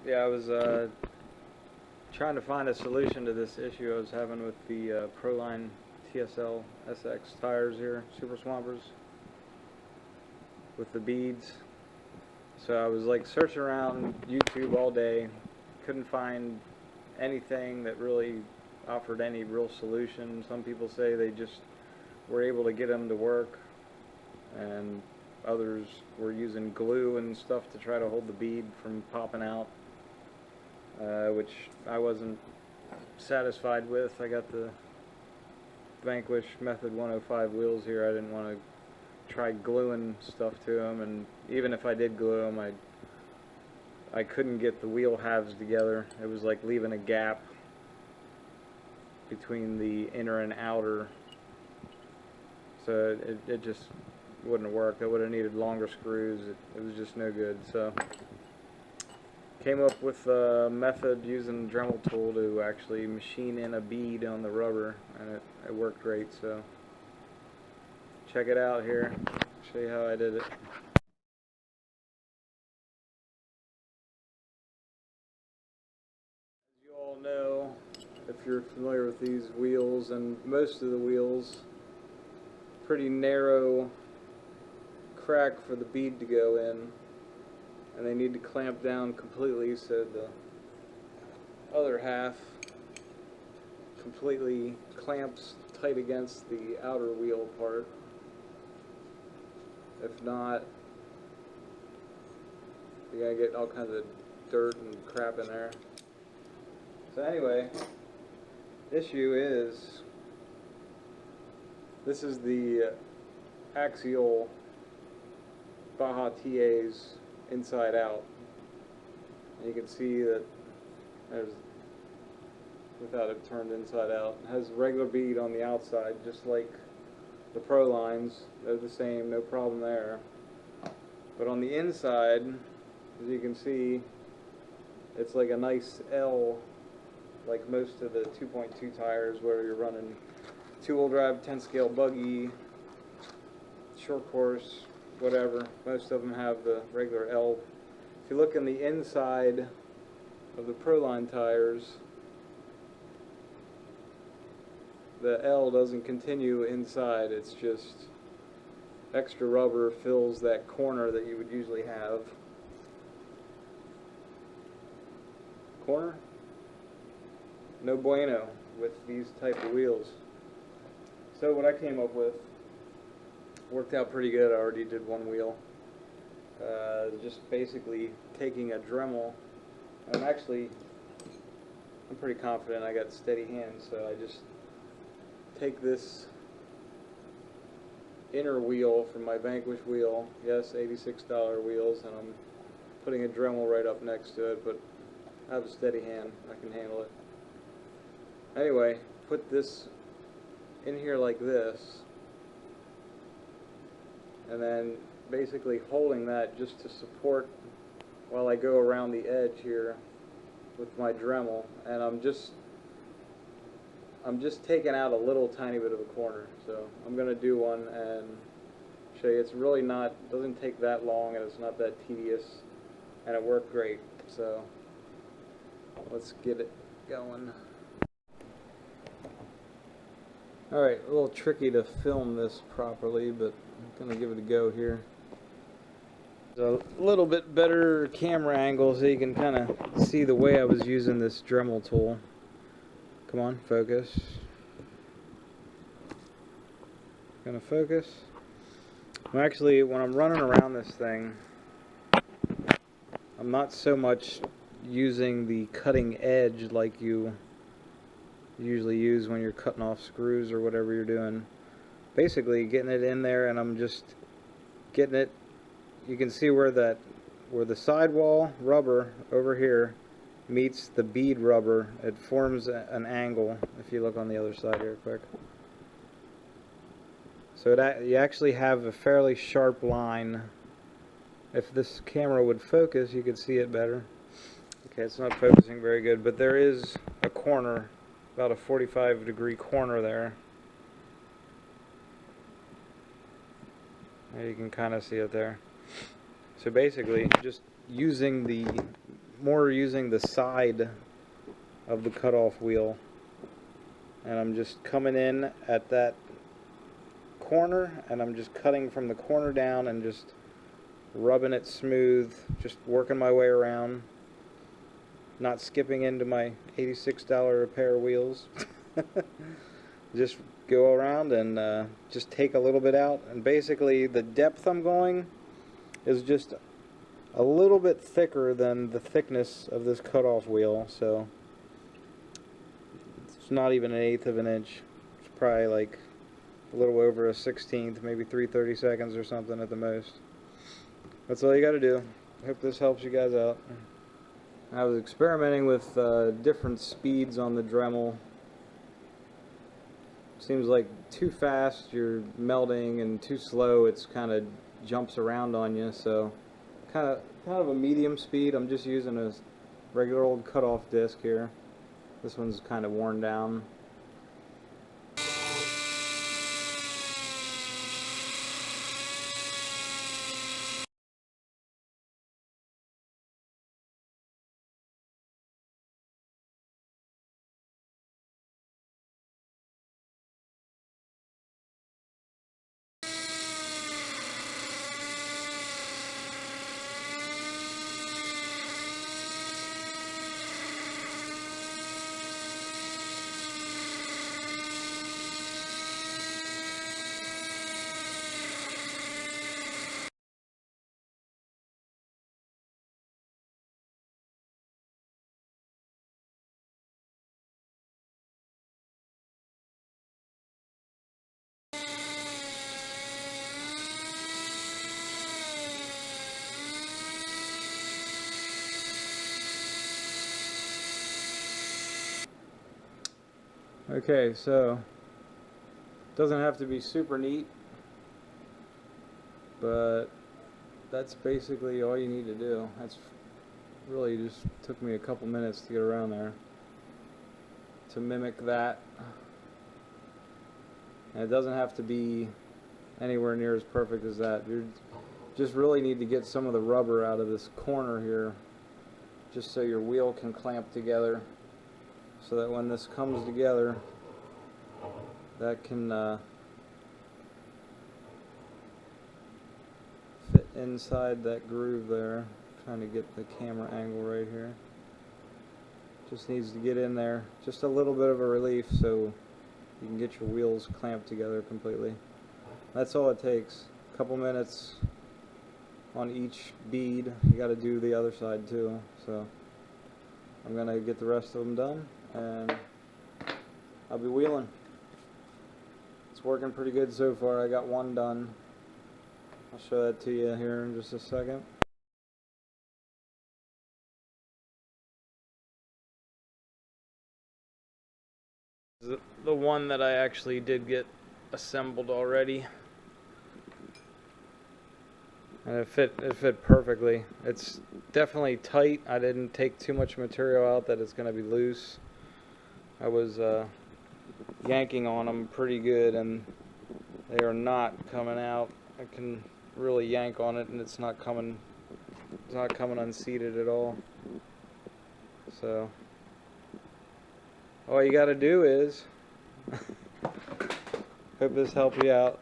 Yeah, I was trying to find a solution to this issue I was having with the Proline TSL SX tires here, Super Swampers, with the beads. So I was like searching around YouTube all day, couldn't find anything that really offered any real solution. Some people say they just were able to get them to work, and others were using glue and stuff to try to hold the bead from popping out, which I wasn't satisfied with. I got the Vanquish Method 105 wheels here. I didn't want to try gluing stuff to them, and even if I did glue them, I couldn't get the wheel halves together. It was like leaving a gap between the inner and outer, so it just wouldn't work. I would have needed longer screws. It was just no good. So came up with a method using the Dremel tool to actually machine in a bead on the rubber, and it worked great. So check it out here. Show you how I did it. As you all know, if you're familiar with these wheels, and most of the wheels, pretty narrow crack for the bead to go in, and they need to clamp down completely so the other half completely clamps tight against the outer wheel part. If not, you're gonna get all kinds of dirt and crap in there. So anyway, issue is, this is the Axial Baja TA's inside out, and you can see that there's, without it turned inside out, it has regular bead on the outside just like the Prolines. They're the same, no problem there. But on the inside, as you can see, it's like a nice L, like most of the 2.2 tires where you're running 2-wheel drive, 10 scale buggy, short course, whatever. Most of them have the regular L. If you look in the inside of the Proline tires, the L doesn't continue inside. It's just extra rubber fills that corner that you would usually have. Corner? No bueno with these type of wheels. So what I came up with worked out pretty good. I already did one wheel. Just basically taking a Dremel. I'm pretty confident I got steady hands, so I just take this inner wheel from my Vanquish wheel, yes, $86 wheels, and I'm putting a Dremel right up next to it, but I have a steady hand. I can handle it. Anyway, put this in here like this, and then basically holding that just to support while I go around the edge here with my Dremel, and I'm just taking out a little tiny bit of a corner. So I'm going to do one and show you. It's really not, doesn't take that long, and it's not that tedious, and it worked great. So let's get it going. Alright, a little tricky to film this properly, but I'm going to give it a go here. A little bit better camera angle so you can kind of see the way I was using this Dremel tool. Come on, focus. Gonna focus. Actually, when I'm running around this thing, I'm not so much using the cutting edge like you usually use when you're cutting off screws or whatever you're doing. Basically getting it in there, and I'm just getting it. You can see where the sidewall rubber over here meets the bead rubber. It forms an angle. If you look on the other side here quick, so you actually have a fairly sharp line. If this camera would focus, you could see it better. Okay, it's not focusing very good, but there is a corner, about a 45-degree corner there. You can kind of see it there. So basically, just using the more using the side of the cutoff wheel, and I'm just coming in at that corner, and I'm just cutting from the corner down and just rubbing it smooth, just working my way around, not skipping into my $86 a pair of wheels. Just go around and just take a little bit out, and basically the depth I'm going is just a little bit thicker than the thickness of this cutoff wheel, so it's not even an eighth of an inch. It's probably like a little over a 1/16, maybe 3/32 or something at the most. That's all you got to do. I hope this helps you guys out. I was experimenting with different speeds on the Dremel. Seems like too fast you're melting, and too slow it's kind of jumps around on you. So kind of a medium speed. I'm just using a regular old cutoff disc here. This one's kind of worn down. Okay, so it doesn't have to be super neat, but that's basically all you need to do. That's really just took me a couple minutes to get around there to mimic that. And it doesn't have to be anywhere near as perfect as that. You just really need to get some of the rubber out of this corner here, just so your wheel can clamp together, so that when this comes together, that can fit inside that groove there. I'm trying to get the camera angle right here. Just needs to get in there, just a little bit of a relief, so you can get your wheels clamped together completely. That's all it takes. A couple minutes on each bead. You got to do the other side too. So I'm gonna get the rest of them done, and I'll be wheeling. It's working pretty good so far. I got one done. I'll show that to you here in just a second. The one that I actually did get assembled already, and it fit perfectly. It's definitely tight. I didn't take too much material out that it's going to be loose. I was yanking on them pretty good, and they are not coming out. I can really yank on it, and it's not coming unseated at all. So all you got to do is hope this helped you out.